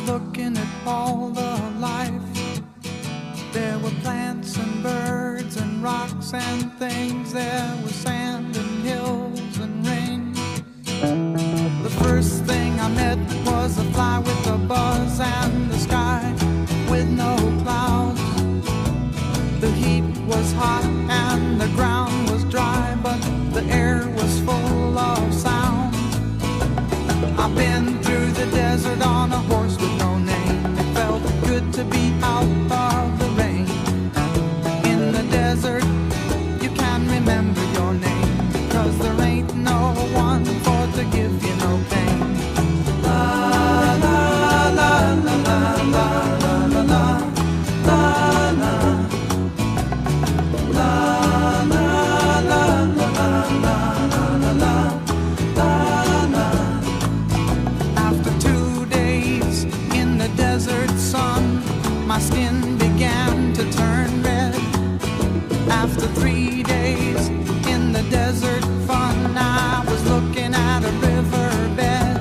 looking at all the life. There were plants and birds and rocks and things. There was sand and hills and rain. The first thing I met was a fly with a buzz and the sky with no clouds. The heat was hot and the ground was dry, but the air was full of sound. I've been through the desert on a horse with no name. It felt good to be out of the rain. In the desert, you can remember your name, 'cause there ain't no one for to give you no pain. La la la la la la la la la la la la la la la la la. After 2 days in the desert sun, my skin began to turn red. After 3 days in the desert fun, I was looking at a riverbed,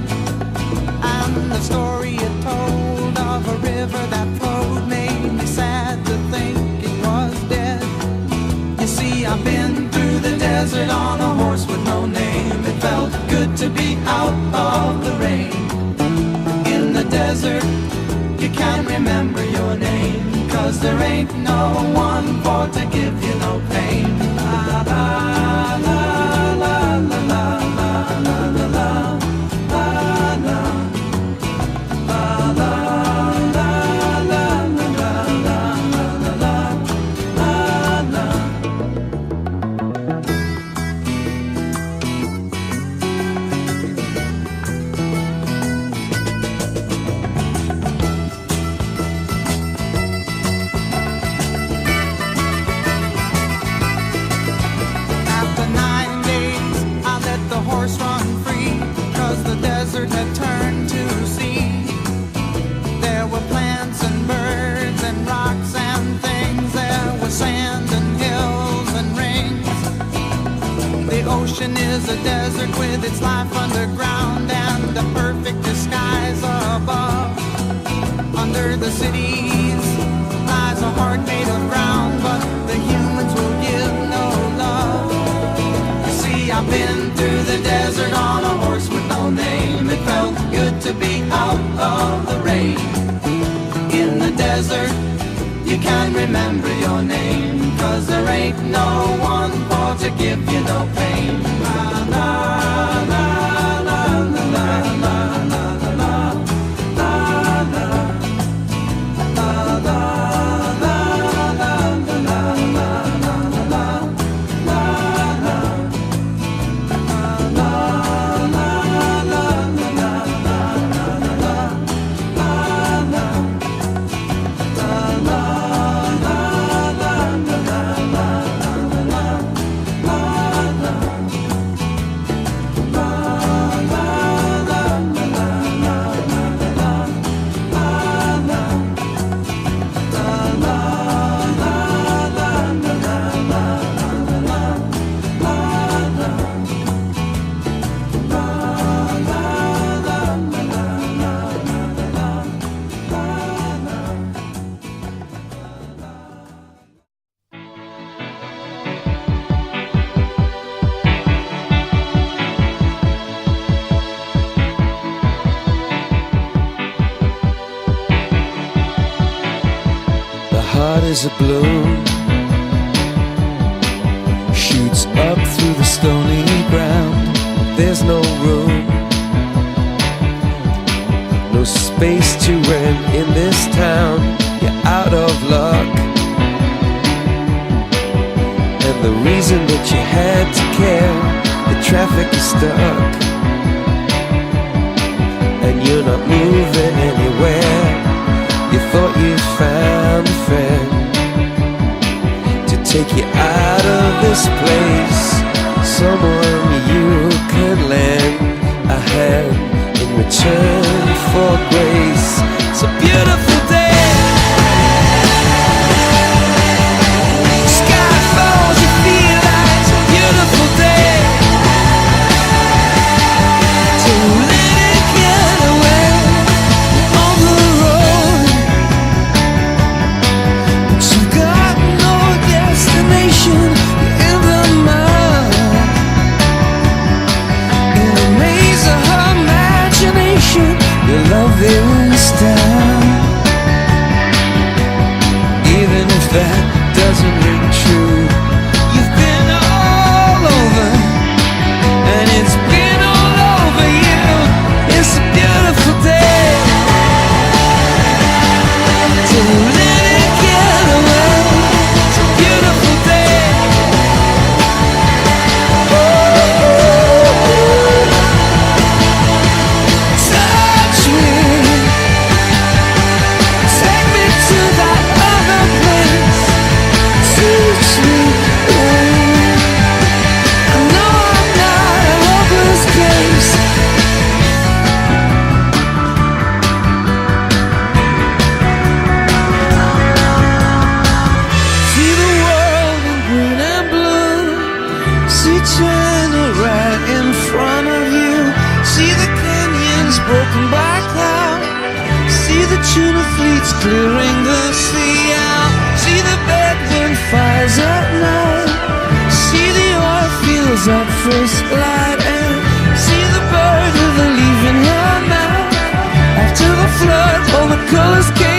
and the story it told of a river that flowed made me sad to think it was dead. You see, I've been through the desert on a horse with no name. It felt good to be out of the rain. In the desert, you can't remember your name, 'cause there ain't no one for to give you no pain. La la la la la la la la la la la la la la la la la la. After 9 days, I let the horse run free, 'cause the desert had turned to sea. There were plants and birds and rocks and things. There was sand and hills and rings. The ocean is a desert with its life underground and the perfect disguise above. Under the cities lies a heart made of ground, but the humans will give no love. You see, I've been through the desert on a horse with no name. It felt good to be out of the rain. In the desert, you can't remember your name, 'cause there ain't no one for to give you no pain. La la la la la la la la la la la la la la la la la heart is a balloon, shoots up through the stony ground. There's no room, no space to rent in this town. You're out of luck, and the reason that you had to care, the traffic is stuck, and you're not moving anywhere. You thought you'd found a friend to take you out of this place, someone you could lend a hand in return for grace. It's a beautiful day, sky falls, you feel like it's a beautiful day to let it get away on the road. that doesn't ring true. You've been all over, and it's been all over you. It's a beautiful day to let it get away. It's a beautiful day. Touch me, take me to that other place. Teach me, I know I'm not a hopeless case. See the world in green and blue. See China right in front of you. See the canyons broken by cloud. See the tuna fleets clearing the sea out. See the bedroom fires at night. See the oil fields at first light. And see the bird with a leaf in her mouth. After the flood, all the colors came